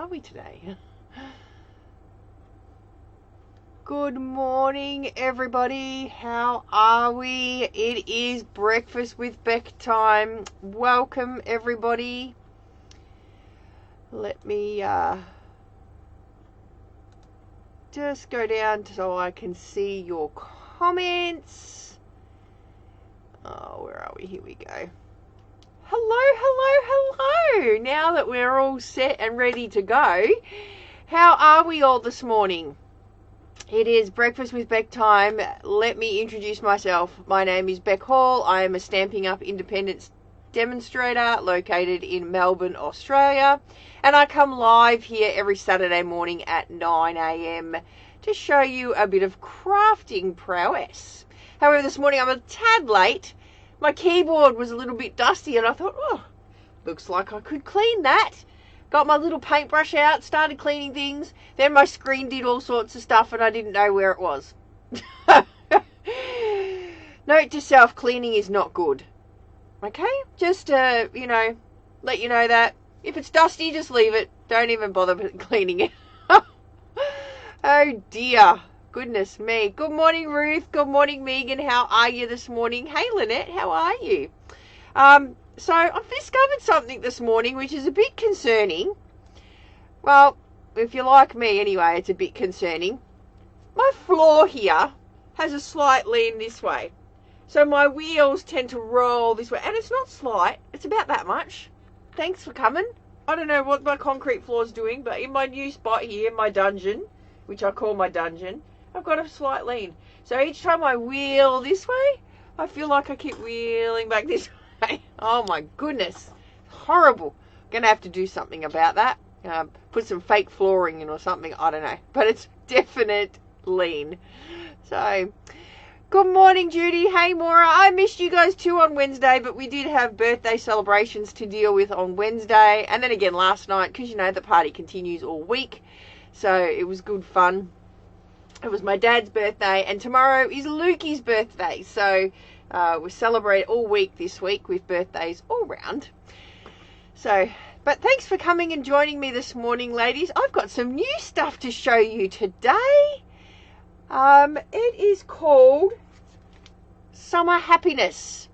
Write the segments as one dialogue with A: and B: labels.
A: are we today? Good morning, everybody. How are we? It is breakfast with Beck time. Welcome, everybody. Let me just go down so I can see your comments. Oh, where are we? Here we go. Hello, hello, hello. Now that we're all set and ready to go, how are we all this morning? It is breakfast with Beck time. Let me introduce myself. My name is Beck Hall. I am a Stampin' Up independence demonstrator located in Melbourne, Australia. And I come live here every Saturday morning at 9 a.m. to show you a bit of crafting prowess. However, this morning I'm a tad late. My keyboard was a little bit dusty and I thought, oh, looks like I could clean that. Got my little paintbrush out, started cleaning things. Then my screen did all sorts of stuff and I didn't know where it was. Note to self, cleaning is not good. Okay? Just, let you know that. If it's dusty, just leave it. Don't even bother cleaning it. Oh dear. Goodness me. Good morning, Ruth. Good morning, Megan. How are you this morning? Hey, Lynette. How are you? So I've discovered something this morning which is a bit concerning. Well, if you're like me anyway, it's a bit concerning. My floor here has a slight lean this way. So my wheels tend to roll this way. And it's not slight. It's about that much. Thanks for coming. I don't know what my concrete floor's doing, but in my new spot here, my dungeon, which I call my dungeon, I've got a slight lean. So each time I wheel this way, I feel like I keep wheeling back this way. Oh my goodness. Horrible. Gonna have to do something about that. Put some fake flooring in or something. I don't know. But it's definite lean. So, good morning, Judy. Hey, Maura. I missed you guys too on Wednesday, but we did have birthday celebrations to deal with on Wednesday. And then again last night, because the party continues all week. So it was good fun. It was my dad's birthday, and tomorrow is Lukey's birthday. So we celebrate all week this week with birthdays all round. So, but thanks for coming and joining me this morning, ladies. I've got some new stuff to show you today. It is called Summer Happiness.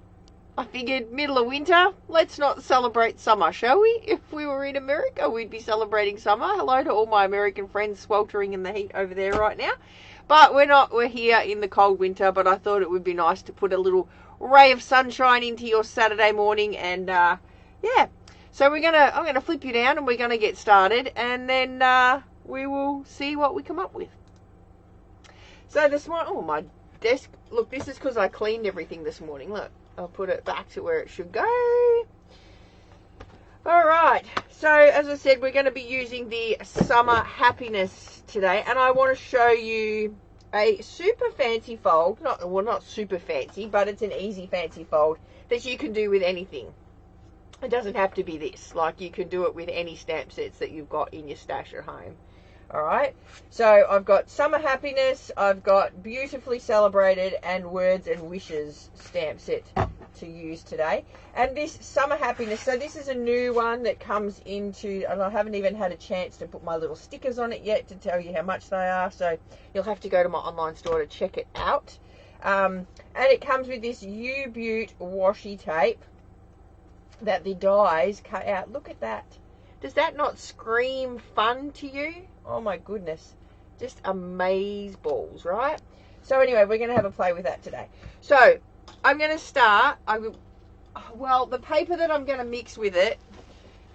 A: I figured middle of winter, let's not celebrate summer, shall we? If we were in America, we'd be celebrating summer. Hello to all my American friends sweltering in the heat over there right now. But we're not. We're here in the cold winter, but I thought it would be nice to put a little ray of sunshine into your Saturday morning. And, yeah. So I'm going to flip you down and we're going to get started. And then we will see what we come up with. So this morning, oh, my desk. Look, this is because I cleaned everything this morning. Look. I'll put it back to where it should go. Alright, so as I said, we're going to be using the Summer Happiness today. And I want to show you a super fancy fold. Not super fancy, but it's an easy fancy fold that you can do with anything. It doesn't have to be this. Like, you can do it with any stamp sets that you've got in your stash at home. Alright, so I've got Summer Happiness, I've got Beautifully Celebrated, and Words and Wishes stamp set to use today. And this Summer Happiness, so this is a new one that comes into, and I haven't even had a chance to put my little stickers on it yet to tell you how much they are, so you'll have to go to my online store to check it out. And it comes with this U-Beaut washi tape that the dies cut out. Look at that. Does that not scream fun to you? Oh my goodness. Just amaze balls, right? So anyway, we're going to have a play with that today. So I'm going to start. Well, the paper that I'm going to mix with it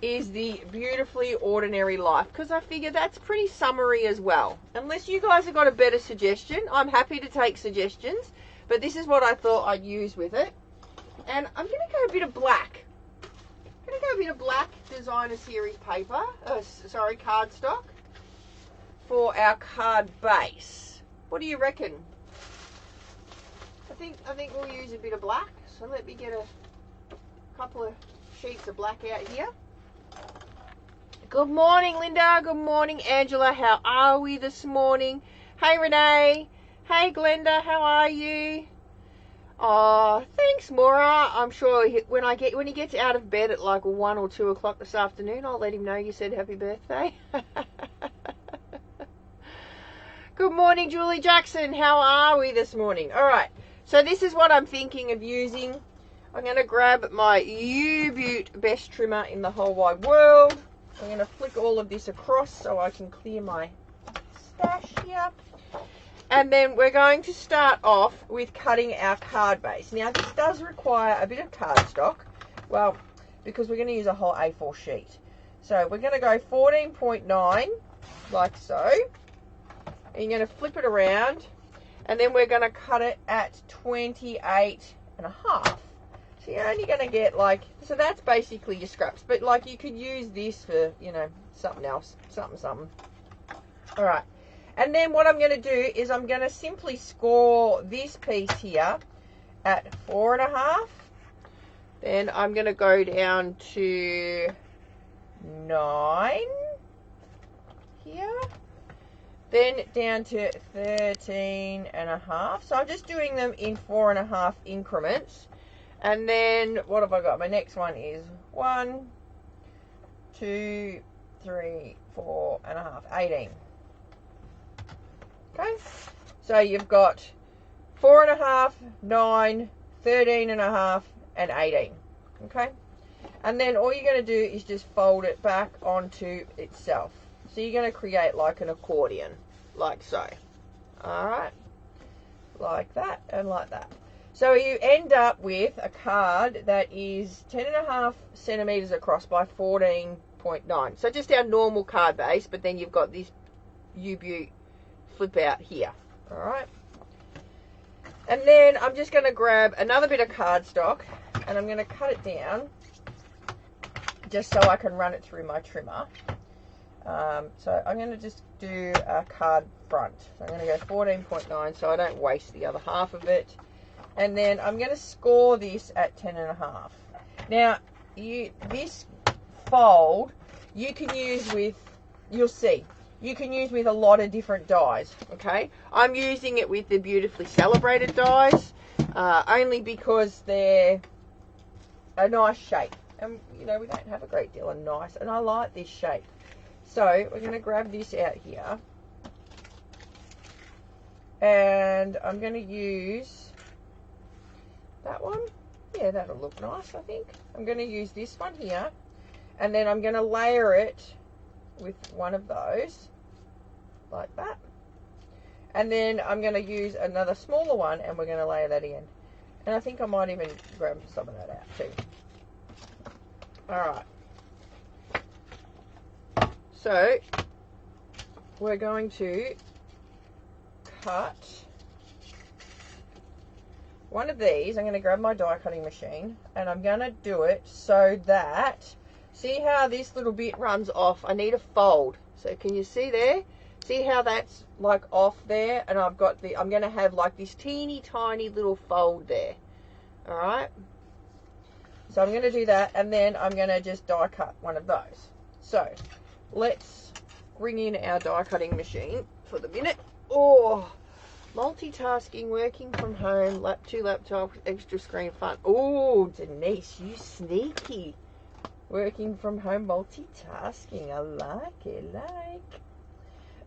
A: is the Beautifully Ordinary Life, because I figure that's pretty summery as well. Unless you guys have got a better suggestion, I'm happy to take suggestions. But this is what I thought I'd use with it. And I'm going to go a bit of black. I'm going to go a bit of black designer series paper, cardstock, for our card base. What do you reckon? I think we'll use a bit of black. So let me get a couple of sheets of black out here. Good morning, Linda. Good morning, Angela. How are we this morning? Hey, Renee. Hey, Glenda. How are you? Oh, thanks, Maura. I'm sure when he gets out of bed at like 1 or 2 o'clock this afternoon, I'll let him know you said happy birthday. Good morning, Julie Jackson. How are we this morning? All right. So this is what I'm thinking of using. I'm going to grab my U-Butte best trimmer in the whole wide world. I'm going to flick all of this across so I can clear my stash here. And then we're going to start off with cutting our card base. Now this does require a bit of cardstock, well, because we're going to use a whole A4 sheet. So we're going to go 14.9, like so. And you're going to flip it around, and then we're going to cut it at 28.5. So you're only going to get like, so that's basically your scraps. But like you could use this for, you know, something else, something. All right. And then what I'm going to do is I'm going to simply score this piece here at 4.5. Then I'm going to go down to 9 here. Then down to 13.5. So I'm just doing them in 4.5 increments. And then what have I got? My next one is 1, 2, 3, 4.5, 18. Okay, so you've got 4.5, 9, 13.5, and 18. Okay, and then all you're going to do is just fold it back onto itself. So you're going to create like an accordion, like so. All right, like that and like that. So you end up with a card that is 10.5 centimeters across by 14.9. So just our normal card base, but then you've got this U-Butte flip out here. All right, and then I'm just going to grab another bit of cardstock and I'm going to cut it down just so I can run it through my trimmer. So I'm going to just do a card front. So I'm going to go 14.9 so I don't waste the other half of it. And then I'm going to score this at 10.5. Now, this fold you can use with, you'll see, you can use with a lot of different dies, okay? I'm using it with the Beautifully Celebrated dies, only because they're a nice shape. And, you know, we don't have a great deal of nice, and I like this shape. So, we're going to grab this out here. And I'm going to use that one. Yeah, that'll look nice, I think. I'm going to use this one here. And then I'm going to layer it with one of those, like that. And then I'm going to use another smaller one, and we're going to layer that in. And I think I might even grab some of that out too. Alright. So, we're going to cut one of these. I'm going to grab my die cutting machine, and I'm going to do it so that, see how this little bit runs off? I need a fold. So can you see there? See how that's like off there? And I've got the, I'm going to have like this teeny tiny little fold there. All right. So I'm going to do that, and then I'm going to just die cut one of those. So let's bring in our die cutting machine for the minute. Oh, multitasking, working from home, two laptops, extra screen fun. Oh, Denise, you sneaky. Working from home, multitasking. I like it,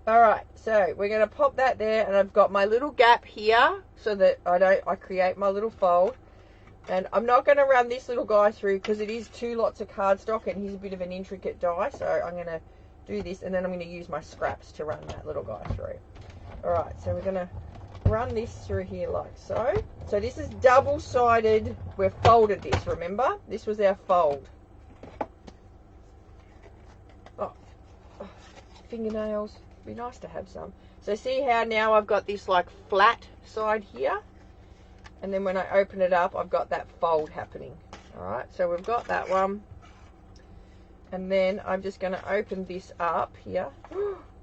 A: Alright, so we're going to pop that there, and I've got my little gap here so that I create my little fold. And I'm not going to run this little guy through because it is 2 lots of cardstock, and he's a bit of an intricate die. So I'm going to do this, and then I'm going to use my scraps to run that little guy through. Alright, so we're going to run this through here like so. So this is double-sided. We've folded this, remember? This was our fold. Oh, fingernails. Be nice to have some. So see how now I've got this like flat side here, and then when I open it up, I've got that fold happening. All right, so we've got that one, and then I'm just going to open this up here.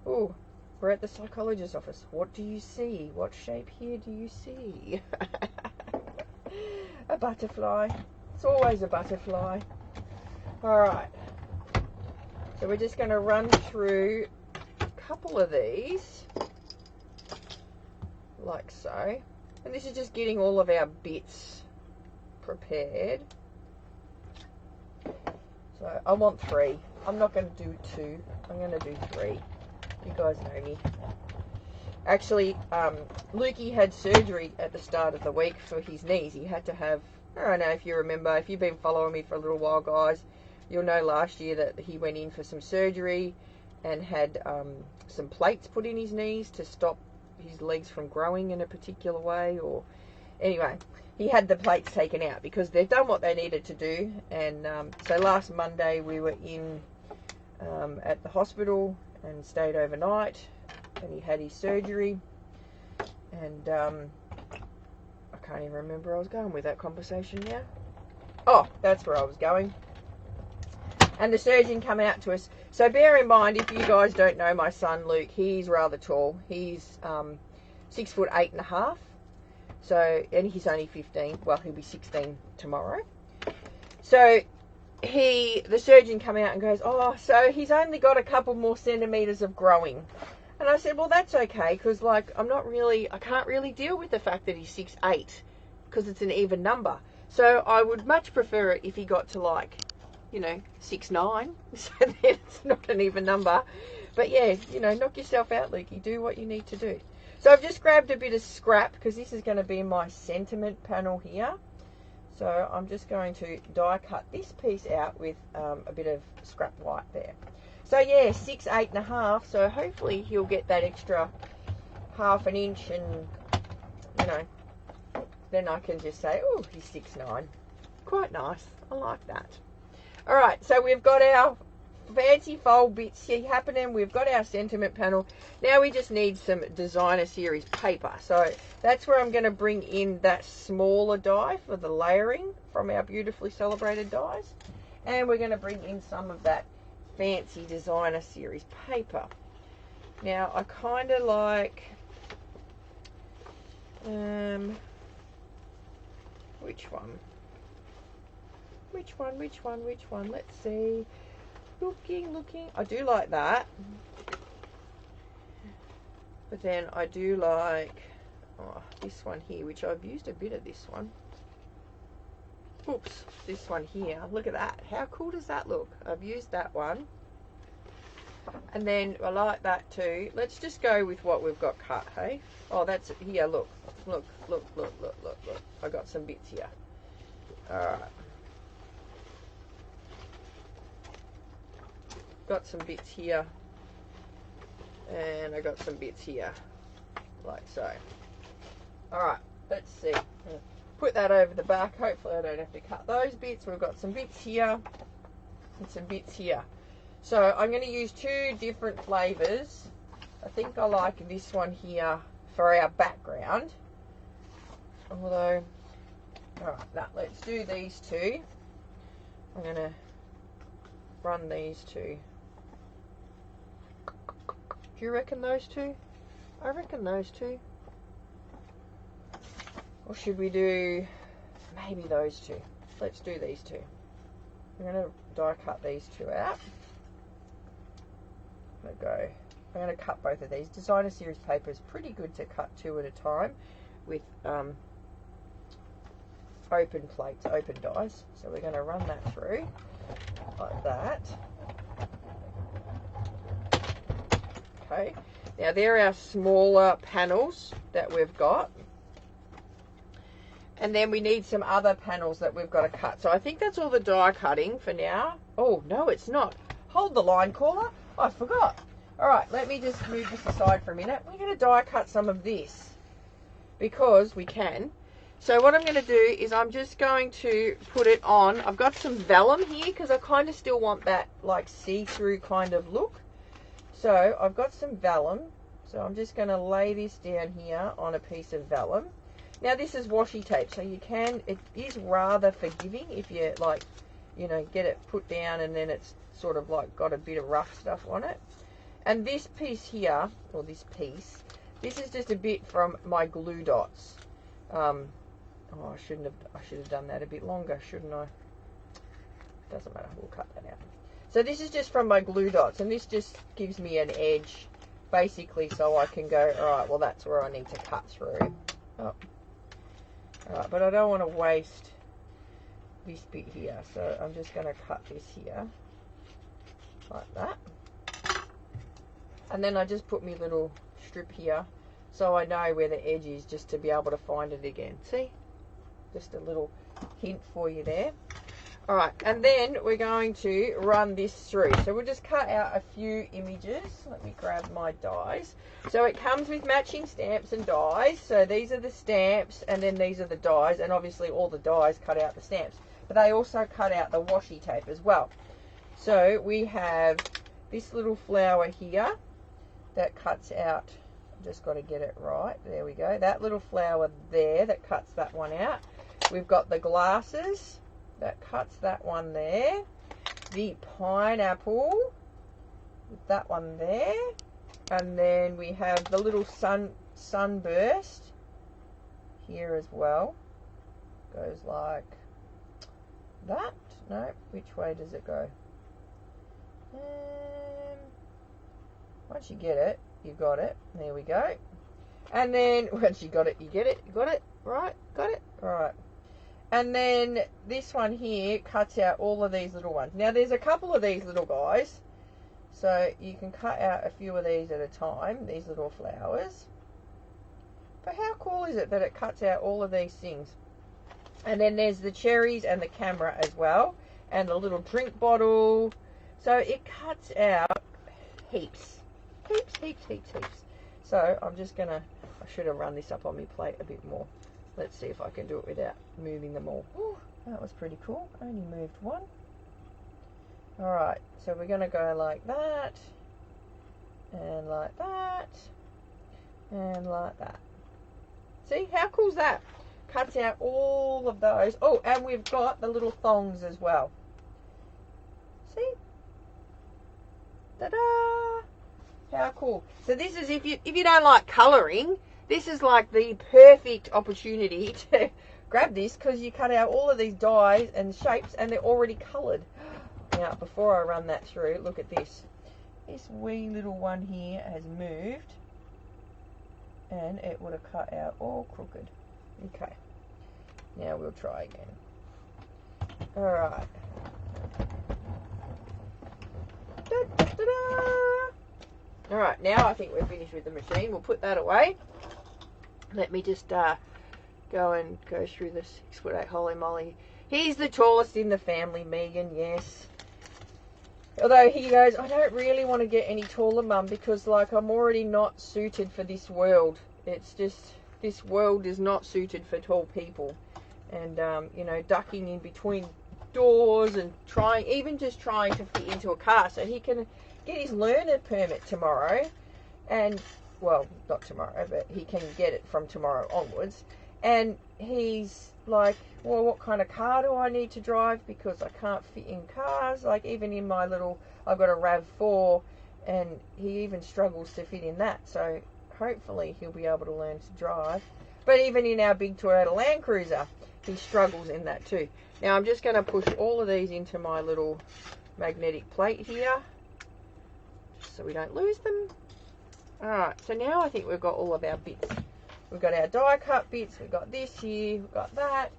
A: Oh, we're at the psychologist's office. What do you see? What shape here do you see? A butterfly. It's always a butterfly. All right, so we're just going to run through couple of these like so. And this is just getting all of our bits prepared. So I want 3. I'm not going to do 2. I'm going to do 3. You guys know me. Actually, Lukey had surgery at the start of the week for his knees. He had to have, I don't know if you remember, if you've been following me for a little while, guys, you'll know last year that he went in for some surgery and had some plates put in his knees to stop his legs from growing in a particular way. Or anyway, he had the plates taken out because they've done what they needed to do. And so last Monday we were in at the hospital and stayed overnight, and he had his surgery. And I can't even remember where I was going with that conversation now. Oh, that's where I was going. And the surgeon come out to us. So bear in mind, if you guys don't know my son Luke, he's rather tall. He's 6'8.5". So, and he's only 15. Well, he'll be 16 tomorrow. So the surgeon come out and goes, oh, so he's only got a couple more centimeters of growing. And I said, well, that's okay, because like I can't really deal with the fact that he's 6'8", because it's an even number. So I would much prefer it if he got to like, 6'9", so then it's not an even number. But yeah, knock yourself out, Lukey. Do what you need to do. So I've just grabbed a bit of scrap, because this is going to be my sentiment panel here. So I'm just going to die cut this piece out with a bit of scrap white there. So yeah, 6'8.5". So hopefully he'll get that extra ½ an inch, and then I can just say, oh, he's 6'9". Quite nice. I like that. All right, so we've got our fancy fold bits here happening. We've got our sentiment panel. Now we just need some designer series paper. So that's where I'm going to bring in that smaller die for the layering from our beautifully celebrated dies. And we're going to bring in some of that fancy designer series paper. Now I kind of like which one? Let's see. Looking. I do like that. But then I do like this one here, which I've used a bit of this one. Oops, this one here. Look at that. How cool does that look? I've used that one. And then I like that too. Let's just go with what we've got cut, hey? Oh, that's it. Here, look. Look. I got some bits here. Alright. Got some bits here. And I got some bits here. Like so. Alright, let's see. Put that over the back. Hopefully I don't have to cut those bits. We've got some bits here and some bits here. So I'm going to use 2 different flavours. I think I like this one here for our background. Although, alright, now let's do these 2. I'm going to run these 2. Do you reckon those 2? I reckon those 2. Or should we do maybe those 2? Let's do these 2. I'm going to die cut these 2 out. I'm going to cut both of these. Designer series paper is pretty good to cut 2 at a time with open plates, open dies. So we're going to run that through like that. Okay. Now there are our smaller panels that we've got. And then we need some other panels that we've got to cut. So I think that's all the die cutting for now. Oh, no, it's not. Hold the line, caller. I forgot. All right, let me just move this aside for a minute. We're going to die cut some of this because we can. So what I'm going to do is I'm just going to put it on. I've got some vellum here because I kind of still want that like see-through kind of look. So I've got some vellum. So I'm just going to lay this down here on a piece of vellum. Now this is washi tape, so it is rather forgiving if you like, get it put down and then it's sort of like got a bit of rough stuff on it. And this piece here, or this is just a bit from my glue dots. Oh, I should have done that a bit longer, shouldn't I? Doesn't matter, we'll cut that out. So this is just from my glue dots, and this just gives me an edge, basically, so I can go, all right, well, that's where I need to cut through. Oh, Alright, but I don't want to waste this bit here, so I'm just going to cut this here like that, and then I just put my little strip here so I know where the edge is, just to be able to find it again. See, just a little hint for you there. Alright, and then we're going to run this through. So we'll just cut out a few images. Let me grab my dies. So it comes with matching stamps and dies. So these are the stamps, and then these are the dies, and obviously all the dies cut out the stamps. But they also cut out the washi tape as well. So we have this little flower here that cuts out, I've just got to get it right, there we go, that little flower there that cuts that one out. We've got the glasses that cuts that one there, the pineapple with that one there, and then we have the little sunburst here as well. Goes like that. No, which way does it go? Once you get it, you got it. There we go. And then once you got it, you get it. You got it. Right? Got it? Right. And then this one here cuts out all of these little ones. Now there's a couple of these little guys, so you can cut out a few of these at a time, these little flowers. But how cool is it that it cuts out all of these things? And then there's the cherries and the camera as well, and the little drink bottle. So it cuts out heaps. Heaps. So I'm just gonna, I should have run this up on my plate a bit more. Let's see if I can do it without moving them all. Ooh, that was pretty cool. I only moved one. Alright, so we're going to go like that, and like that, and like that. See, how cool is that? Cuts out all of those. Oh, and we've got the little thongs as well. See? Ta-da! How cool. So this is, if you don't like colouring, this is like the perfect opportunity to grab this, because you cut out all of these dies and shapes and they're already coloured. Now, before I run that through, look at this. This wee little one here has moved, and it would have cut out all crooked. Okay. Now we'll try again. Alright. Alright, now I think we're finished with the machine. We'll put that away. Let me just go through the 6'8" holy moly. He's the tallest in the family, Megan, yes. Although he goes, I don't really want to get any taller, Mum, because like I'm already not suited for this world. It's just, this world is not suited for tall people. And, you know, ducking in between doors and even just trying to fit into a car so he can get his learner permit tomorrow. And, well, not tomorrow, but he can get it from tomorrow onwards. And he's like, well, what kind of car do I need to drive? Because I can't fit in cars. Like, even in my little, I've got a RAV4, and he even struggles to fit in that. So hopefully he'll be able to learn to drive. But even in our big Toyota Land Cruiser, he struggles in that too. Now I'm just going to push all of these into my little magnetic plate here, so we don't lose them. Alright, so now I think we've got all of our bits. We've got our die cut bits, we've got this here, we've got that.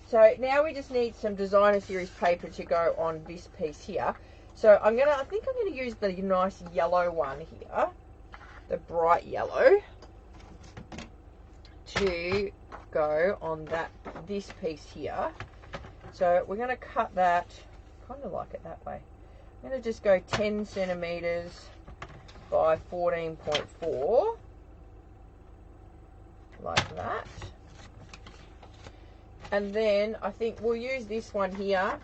A: So now we just need some designer series paper to go on this piece here. So I think I'm gonna use the nice yellow one here, the bright yellow, to go on this piece here. So we're gonna cut that, kind of like it that way. I'm gonna just go 10 centimeters by 14.4, like that. And then I think we'll use this one here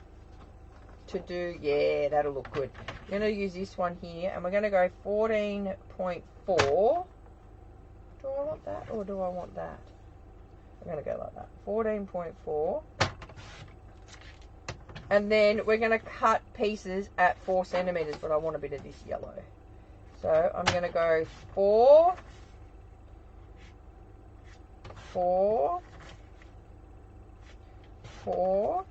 A: to do, yeah, that'll look good. I'm going to use this one here, and we're going to go 14.4. Do I want that, or do I want that? I'm going to go like that, 14.4. And then we're going to cut pieces at 4 centimeters, but I want a bit of this yellow. So I'm going to go 4, 4, 4,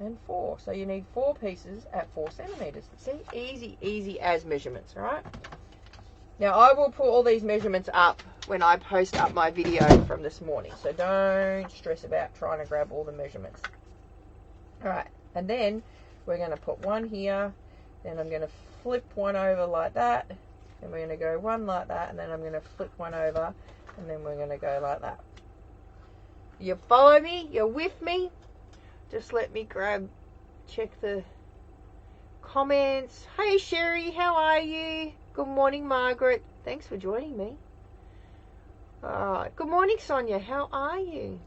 A: and 4. So you need 4 pieces at 4 centimeters. See, easy as measurements, right? Now I will put all these measurements up when I post up my video from this morning. So don't stress about trying to grab all the measurements. Alright, and then we're going to put one here. Then I'm going to flip one over like that. Then we're going to go one like that. And then I'm going to flip one over. And then we're going to go like that. You follow me? You're with me? Just let me check the comments. Hey Sherry, how are you? Good morning, Margaret. Thanks for joining me. Alright, good morning, Sonia. How are you?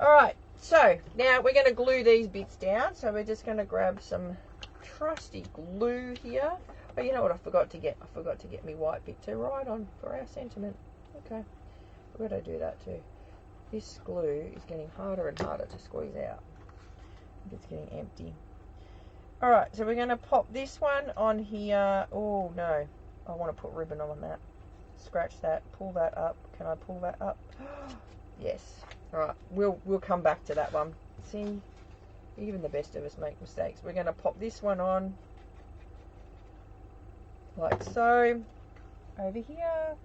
A: Alright, so now we're going to glue these bits down. So we're just going to grab some trusty glue here. Oh, you know what I forgot to get? I forgot to get me white bit to write on for our sentiment. Okay, where did I do that too? This glue is getting harder and harder to squeeze out. It's getting empty. Alright, so we're going to pop this one on here. Oh no, I want to put ribbon on that. Scratch that, pull that up. Can I pull that up? Yes. Alright, we'll come back to that one. See, even the best of us make mistakes. We're going to pop this one on like so, over here.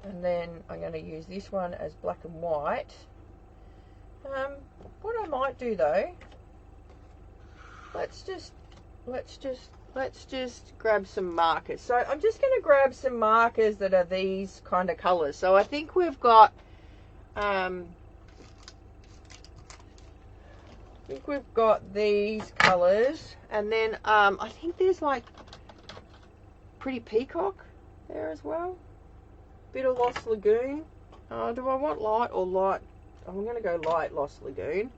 A: And then I'm going to use this one as black and white. What I might do though, let's just grab some markers. So I'm just going to grab some markers that are these kind of colors. So I think we've got these colors, and then I think there's like Pretty Peacock there as well. Bit of Lost Lagoon. Do I want light or light? I'm going to go light Lost Lagoon.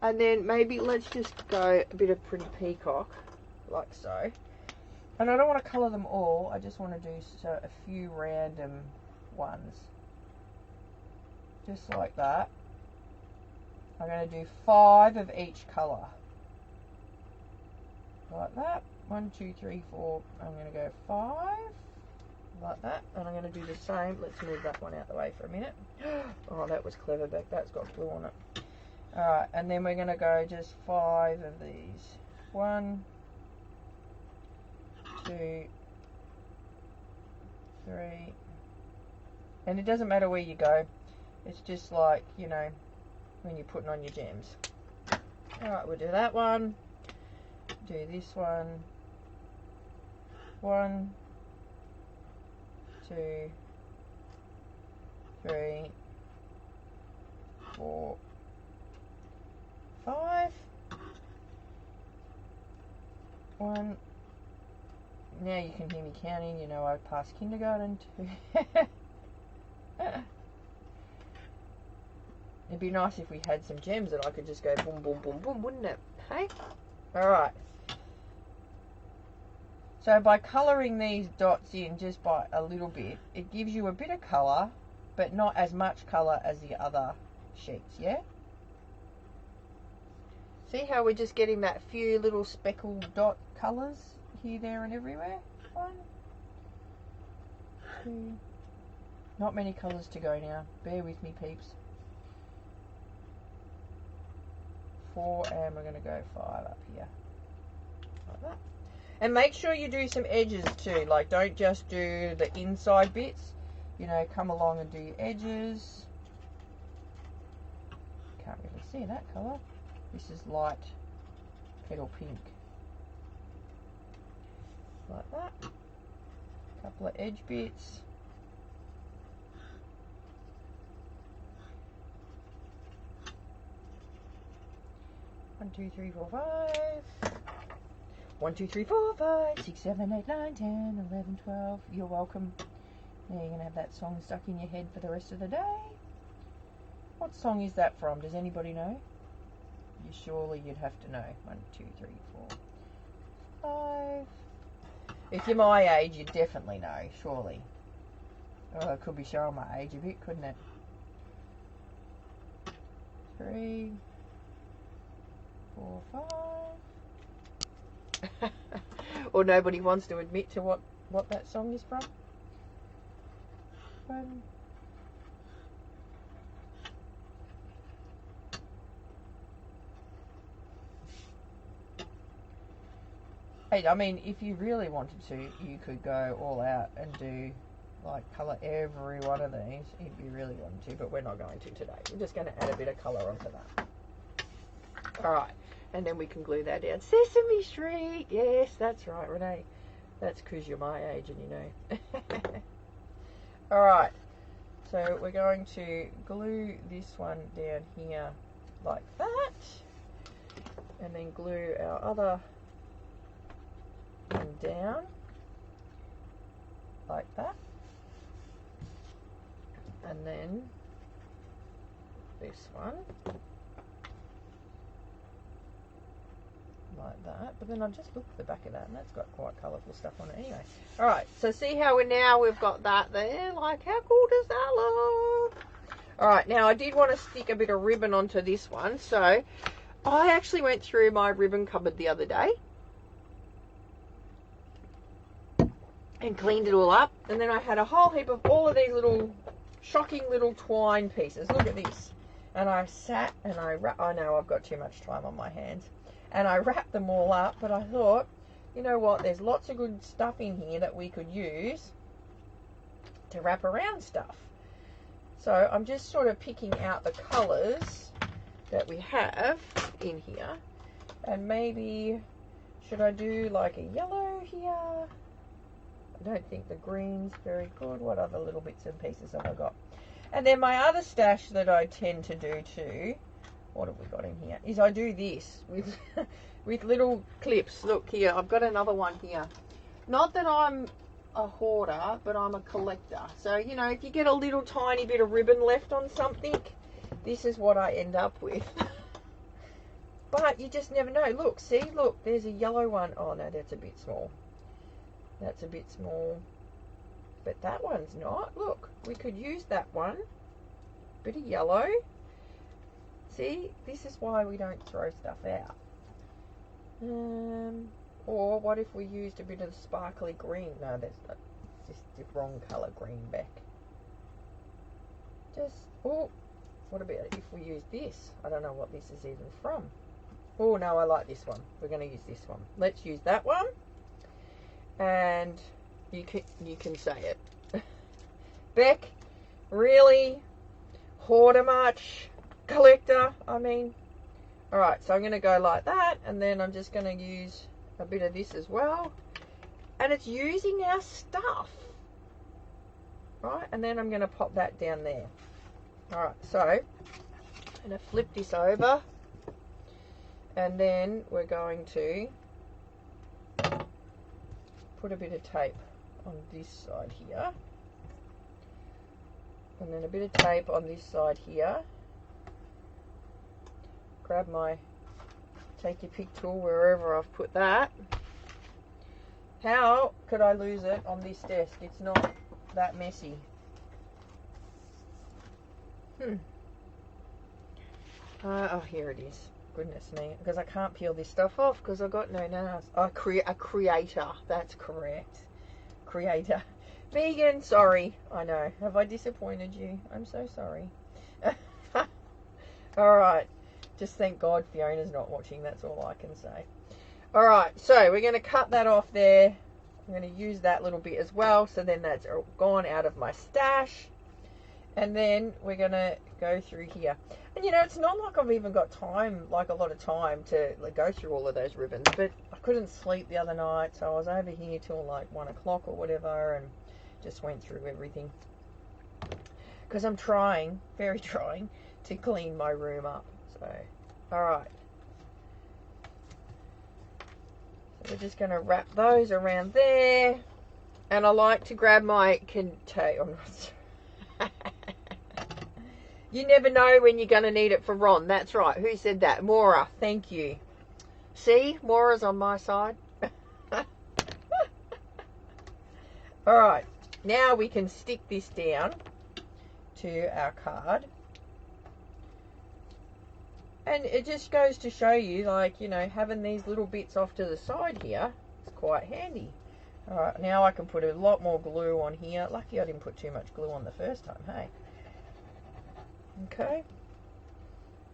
A: And then maybe let's just go a bit of Pretty Peacock, like so. And I don't want to colour them all. I just want to do a few random ones. Just like that. I'm going to do 5 of each colour. Like that. 1, 2, 3, 4. I'm going to go 5. Like that. And I'm going to do the same. Let's move that one out the way for a minute. Oh, that was clever, Beck. That's got glue on it. Alright, and then we're going to go just 5 of these. 1, 2, 3. And it doesn't matter where you go. It's just like, you know, when you're putting on your gems. Alright, we'll do that one. Do this one. 1, 2, 3, 4, 5. 1. Now you can hear me counting. You know I passed kindergarten too. It'd be nice if we had some gems and I could just go boom, boom, boom, boom, wouldn't it? Hey? Alright. So by colouring these dots in just by a little bit, it gives you a bit of colour, but not as much colour as the other sheets, yeah? See how we're just getting that few little speckled dot colours here, there and everywhere? 1, 2. Not many colours to go now. Bear with me, peeps. 4, and we're going to go 5 up here. Like that. And make sure you do some edges too. Like, don't just do the inside bits. You know, come along and do your edges. Can't really see that colour. This is light petal pink. Like that. Couple of edge bits. One, 2, 3, 4, 5. 1, 2, 3, 4, 5, 6, 7, 8, 9, 10, 11, 12. You're welcome. Now you're going to have that song stuck in your head for the rest of the day. What song is that from? Does anybody know? Surely you'd have to know. 1, 2, 3, 4, 5. If you're my age, you'd definitely know, surely. Oh, it could be showing my age a bit, couldn't it? 3, 4, 5. Or nobody wants to admit to what that song is from. 1. Hey, I mean, if you really wanted to, you could go all out and do, like, colour every one of these if you really wanted to, but we're not going to today. We're just going to add a bit of colour onto that. Alright, and then we can glue that down. Sesame Street! Yes, that's right, Renee. That's because you're my age and you know. Alright, so we're going to glue this one down here like that. And then glue our other one down like that. And then this one like that. But then I just looked at the back of that and that's got quite colourful stuff on it anyway. Alright, so see how we've got that there? Like, how cool does that look? Alright, now I did want to stick a bit of ribbon onto this one, so I actually went through my ribbon cupboard the other day and cleaned it all up, and then I had a whole heap of all of these little shocking little twine pieces. Look at this. And I sat and I know I've got too much time on my hands, and I wrapped them all up, but I thought, you know what, there's lots of good stuff in here that we could use to wrap around stuff. So I'm just sort of picking out the colours that we have in here, and maybe should I do like a yellow here? I don't think the green's very good. What other little bits and pieces have I got? And then my other stash that I tend to do too, what have we got in here, is I do this with with little clips. Look here, I've got another one here. Not that I'm a hoarder, but I'm a collector. So, you know, if you get a little tiny bit of ribbon left on something, this is what I end up with. But you just never know. Look, see, look, there's a yellow one. Oh no, that's a bit small. That's a bit small. But that one's not. Look, we could use that one. Bit of yellow. See, this is why we don't throw stuff out. Or what if we used a bit of the sparkly green? No, that's just the wrong colour green back. Just, oh, what about if we use this? I don't know what this is even from. Oh no, I like this one. We're going to use this one. Let's use that one. And you can say it. Beck, really? Hoarder much? Collector, I mean. Alright, so I'm going to go like that, and then I'm just going to use a bit of this as well. And it's using our stuff. Right, and then I'm going to pop that down there. Alright, so I'm going to flip this over. And then we're going to put a bit of tape on this side here. And then a bit of tape on this side here. Grab my take your pick tool wherever I've put that. How could I lose it on this desk? It's not that messy. Oh, here it is. Goodness me, because I can't peel this stuff off because I've got no nails. A creator, that's correct. Creator. Vegan, sorry. I know. Have I disappointed you? I'm so sorry. Alright. Just thank God Fiona's not watching, that's all I can say. Alright, so we're going to cut that off there. I'm going to use that little bit as well, so then that's gone out of my stash. And then we're going to go through here. And you know, it's not like I've even got time, like a lot of time to go through all of those ribbons, but I couldn't sleep the other night, so I was over here till like 1 o'clock or whatever, and just went through everything. Because I'm trying, very trying, to clean my room up. So, alright. So we're just going to wrap those around there. And I like to grab my container. You never know when you're going to need it for Ron. That's right. Who said that? Maura. Thank you. See? Maura's on my side. Alright. Now we can stick this down to our card. And it just goes to show you, like, you know, having these little bits off to the side here is quite handy. Alright, now I can put a lot more glue on here. Lucky I didn't put too much glue on the first time, hey? Okay.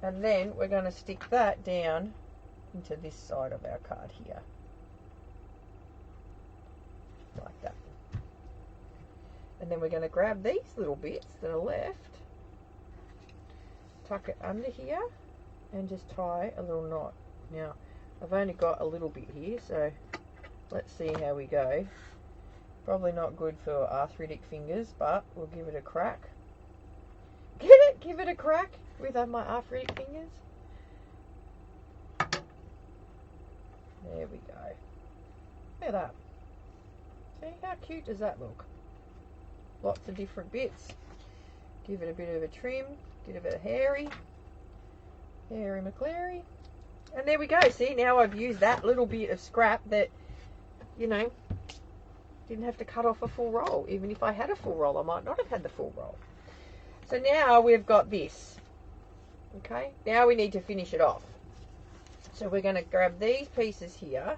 A: And then we're going to stick that down into this side of our card here. And then we're going to grab these little bits that are left, tuck it under here, and just tie a little knot. Now, I've only got a little bit here, so let's see how we go. Probably not good for arthritic fingers, but we'll give it a crack. Get it? Give it a crack with my arthritic fingers. There we go. Look at that. See, how cute does that look? Lots of different bits. Give it a bit of a trim, get a bit of hairy McClary. And there we go. See, now I've used that little bit of scrap that, you know, didn't have to cut off a full roll. Even if I had a full roll, I might not have had the full roll. So now we've got this. Okay, now we need to finish it off. So we're going to grab these pieces here.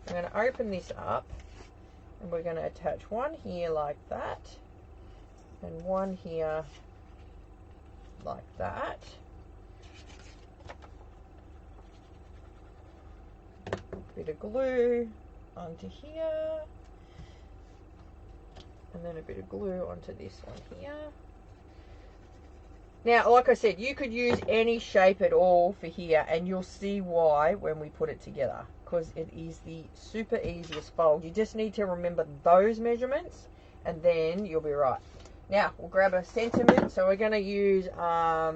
A: I'm going to open this up, and we're going to attach one here like that, and one here like that. Bit of glue onto here, and then a bit of glue onto this one here. Now, like I said, you could use any shape at all for here, and you'll see why when we put it together, because it is the super easiest fold. You just need to remember those measurements, and then you'll be right. Now, we'll grab a sentiment. So we're going to use, I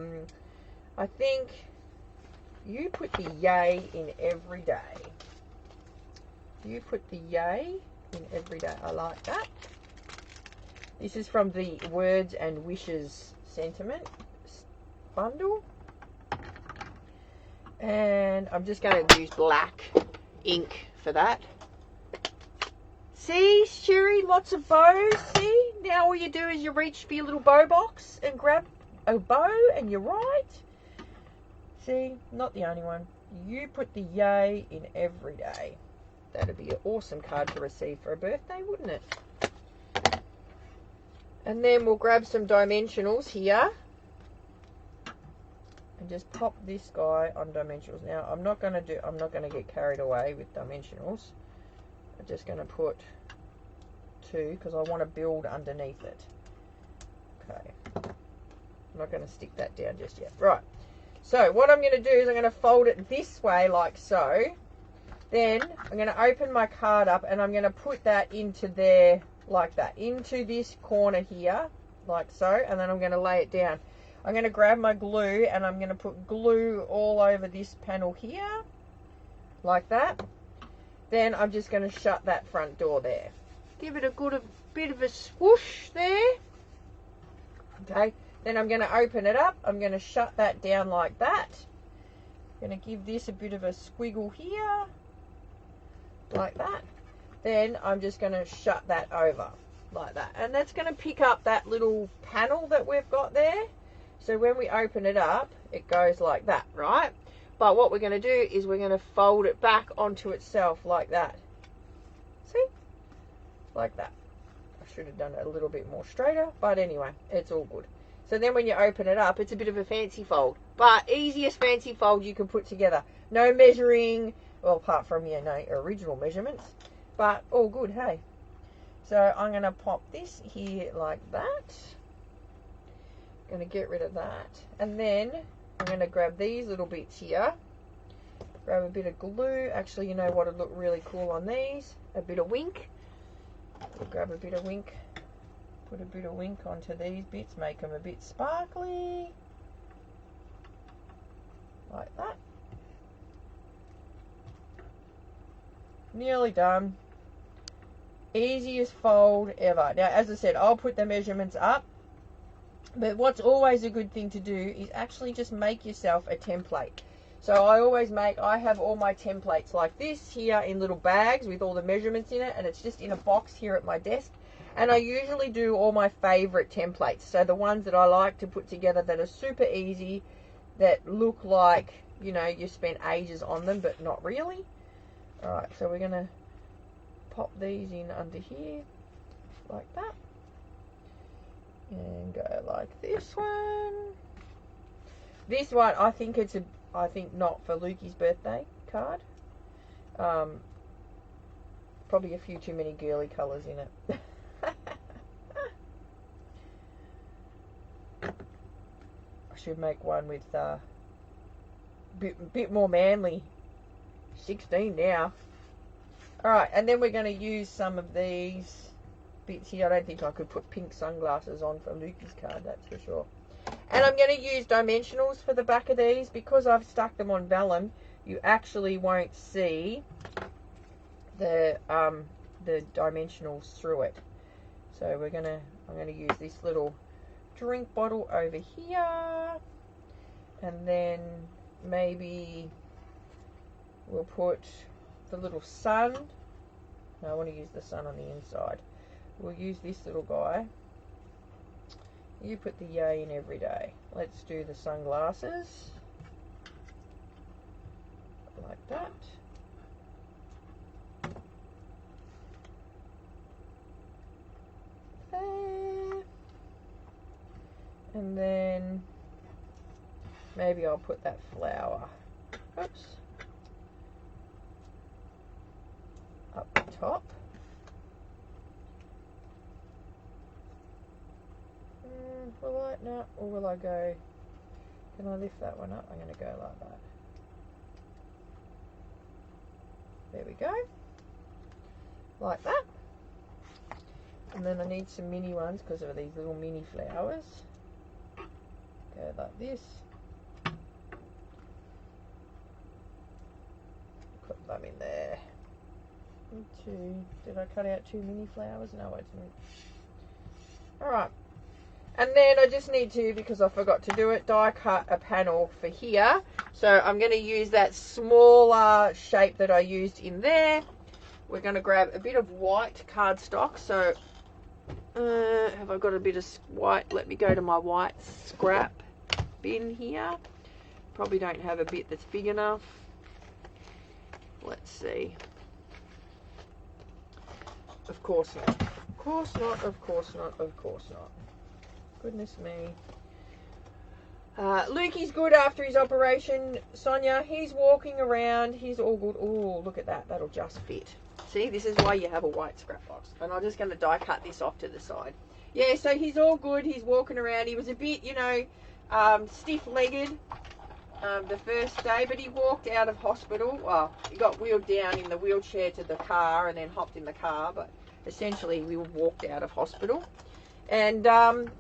A: think, you put the yay in every day. You put the yay in every day. I like that. This is from the Words and Wishes sentiment bundle. And I'm just going to use black ink for that. See, Sherry, lots of bows. See, now all you do is you reach for your little bow box and grab a bow and you're right. See, not the only one. You put the yay in every day. That'd be an awesome card to receive for a birthday, wouldn't it? And then we'll grab some dimensionals here and just pop this guy on dimensionals. Now, I'm not going to get carried away with dimensionals. I'm just going to put 2 because I want to build underneath it. Okay. I'm not going to stick that down just yet. Right. So what I'm going to do is I'm going to fold it this way like so. Then I'm going to open my card up and I'm going to put that into there like that. Into this corner here like so. And then I'm going to lay it down. I'm going to grab my glue and I'm going to put glue all over this panel here like that. Then I'm just going to shut that front door there. Give it a bit of a swoosh there. Okay. Then I'm going to open it up. I'm going to shut that down like that. I'm going to give this a bit of a squiggle here. Like that. Then I'm just going to shut that over. Like that. And that's going to pick up that little panel that we've got there. So when we open it up, it goes like that, right? But what we're going to do is we're going to fold it back onto itself like that. See? Like that. I should have done it a little bit more straighter, but anyway, it's all good. So then when you open it up, it's a bit of a fancy fold. But easiest fancy fold you can put together. No measuring, well, apart from your original measurements, but all good, hey? So I'm going to pop this here like that. Going to get rid of that. And then I'm going to grab these little bits here. Grab a bit of glue. Actually, you know what would look really cool on these? A bit of wink. We'll grab a bit of wink. Put a bit of wink onto these bits. Make them a bit sparkly. Like that. Nearly done. Easiest fold ever. Now, as I said, I'll put the measurements up. But what's always a good thing to do is actually just make yourself a template. So I have all my templates like this here in little bags with all the measurements in it, and it's just in a box here at my desk. And I usually do all my favorite templates. So the ones that I like to put together that are super easy, that look like, you know, you spent ages on them, but not really. All right, so we're going to pop these in under here like that. And go like this one. This one, I think not for Lukey's birthday card. Probably a few too many girly colours in it. should make one with bit more manly. 16 now. Alright, and then we're going to use some of these bits here. I don't think I could put pink sunglasses on for Lukey's card, that's for sure. And I'm going to use dimensionals for the back of these. Because I've stuck them on vellum, you actually won't see the dimensionals through it. So I'm going to use this little drink bottle over here, and then maybe we'll put the little sun. No, I want to use the sun on the inside. We'll use this little guy. You put the yay in every day. Let's do the sunglasses like that. There. And then maybe I'll put that flower, oops, up the top. Will I? No. Or will I go? Can I lift that one up? I'm going to go like that. There we go. Like that. And then I need some mini ones because of these little mini flowers. Go like this. Put them in there. And two. Did I cut out 2 mini flowers? No, I didn't. Alright. And then I just need to, because I forgot to do it, die cut a panel for here. So I'm going to use that smaller shape that I used in there. We're going to grab a bit of white cardstock. So have I got a bit of white? Let me go to my white scrap bin here. Probably don't have a bit that's big enough. Let's see. Of course not. Of course not. Of course not. Of course not. Goodness me. Lukey's good after his operation. Sonia, he's walking around. He's all good. Oh, look at that. That'll just fit. See, this is why you have a white scrap box. And I'm just going to die cut this off to the side. Yeah, so he's all good. He's walking around. He was a bit, you know, stiff-legged the first day, but he walked out of hospital. Well, he got wheeled down in the wheelchair to the car and then hopped in the car, but essentially we walked out of hospital. And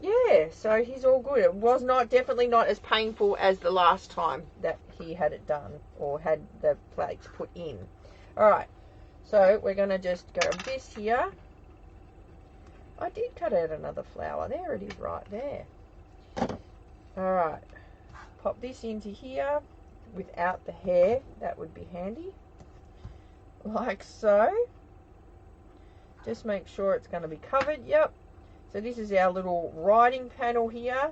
A: yeah, so he's all good. It was definitely not as painful as the last time that he had it done or had the plates put in. Alright, so we're going to just go this here. I did cut out another flower. There it is right there. Alright, pop this into here without the hair. That would be handy. Like so. Just make sure it's going to be covered. Yep. So this is our little writing panel here.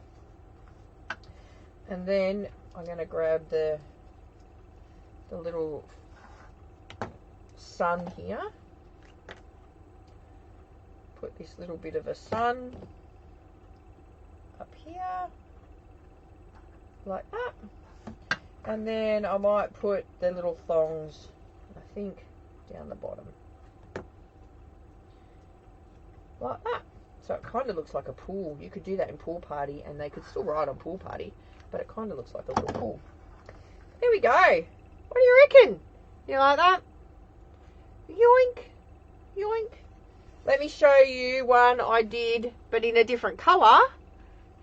A: And then I'm going to grab the little sun here. Put this little bit of a sun up here. Like that. And then I might put the little thongs, I think, down the bottom. Like that. So it kind of looks like a pool. You could do that in Pool Party and they could still ride on Pool Party, but it kind of looks like a little pool. There we go. What do you reckon? You like that? Yoink. Yoink. Let me show you one I did, but in a different colour.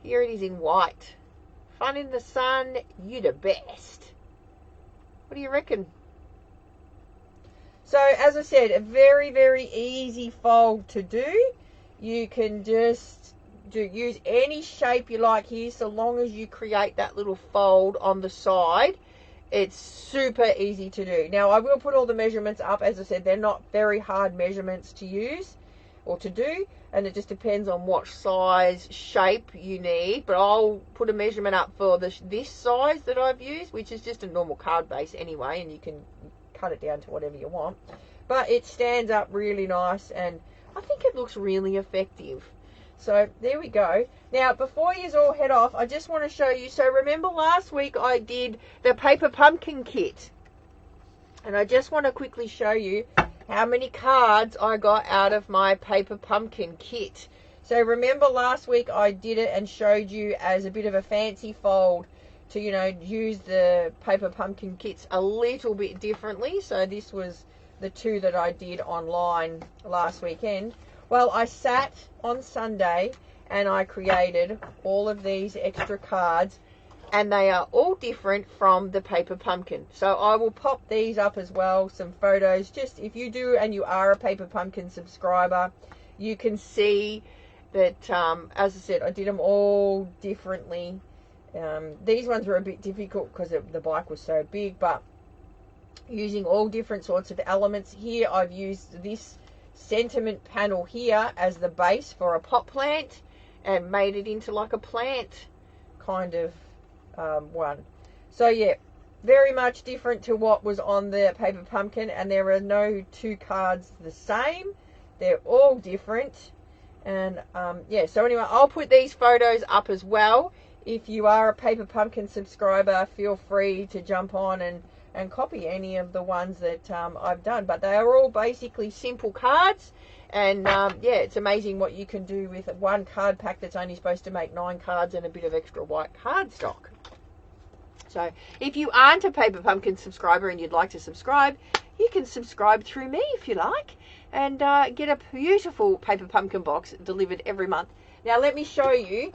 A: Here it is in white. Fun in the sun, you the best. What do you reckon? So, as I said, a very, very easy fold to do. You can just use any shape you like here, so long as you create that little fold on the side. It's super easy to do. Now, I will put all the measurements up. As I said, they're not very hard measurements to use or to do, and it just depends on what size shape you need. But I'll put a measurement up for this size that I've used, which is just a normal card base anyway, and you can cut it down to whatever you want. But it stands up really nice, and I think it looks really effective. So there we go. Now, before you all head off, I just want to show you. So remember last week I did the paper pumpkin kit, and I just want to quickly show you how many cards I got out of my paper pumpkin kit. So remember last week I did it and showed you as a bit of a fancy fold to, you know, use the paper pumpkin kits a little bit differently. So this was the two that I did online last weekend. Well, I sat on Sunday and I created all of these extra cards, and they are all different from the paper pumpkin. So I will pop these up as well, some photos. Just if you do and you are a paper pumpkin subscriber, you can see that, as I said, I did them all differently. These ones were a bit difficult because the bike was so big, but using all different sorts of elements. Here I've used this sentiment panel here as the base for a pot plant and made it into like a plant kind of one. So yeah, very much different to what was on the paper pumpkin, and there are no two cards the same. They're all different. And yeah, so anyway, I'll put these photos up as well. If you are a paper pumpkin subscriber, feel free to jump on and copy any of the ones that I've done. But they are all basically simple cards. And yeah, it's amazing what you can do with one card pack that's only supposed to make 9 cards and a bit of extra white cardstock. So if you aren't a Paper Pumpkin subscriber and you'd like to subscribe, you can subscribe through me if you like, and get a beautiful Paper Pumpkin box delivered every month. Now let me show you.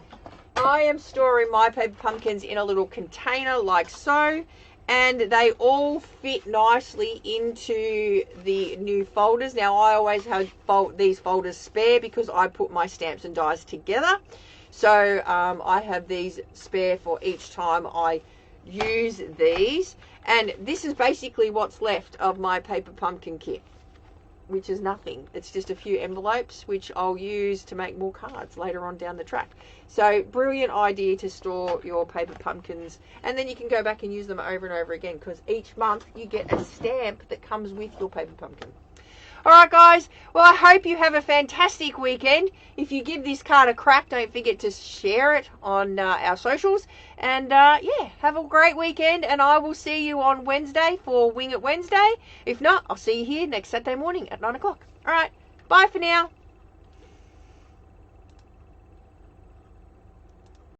A: I am storing my paper pumpkins in a little container like so, and they all fit nicely into the new folders. Now I always have these folders spare because I put my stamps and dies together. So I have these spare for each time I use these. And this is basically what's left of my paper pumpkin kit, which is nothing. It's just a few envelopes, which I'll use to make more cards later on down the track. So brilliant idea to store your paper pumpkins, and then you can go back and use them over and over again, because each month you get a stamp that comes with your paper pumpkin. Alright guys, well I hope you have a fantastic weekend. If you give this card a crack, don't forget to share it on our socials. And yeah, have a great weekend, and I will see you on Wednesday for Wing It Wednesday. If not, I'll see you here next Saturday morning at 9 o'clock. Alright, bye for now.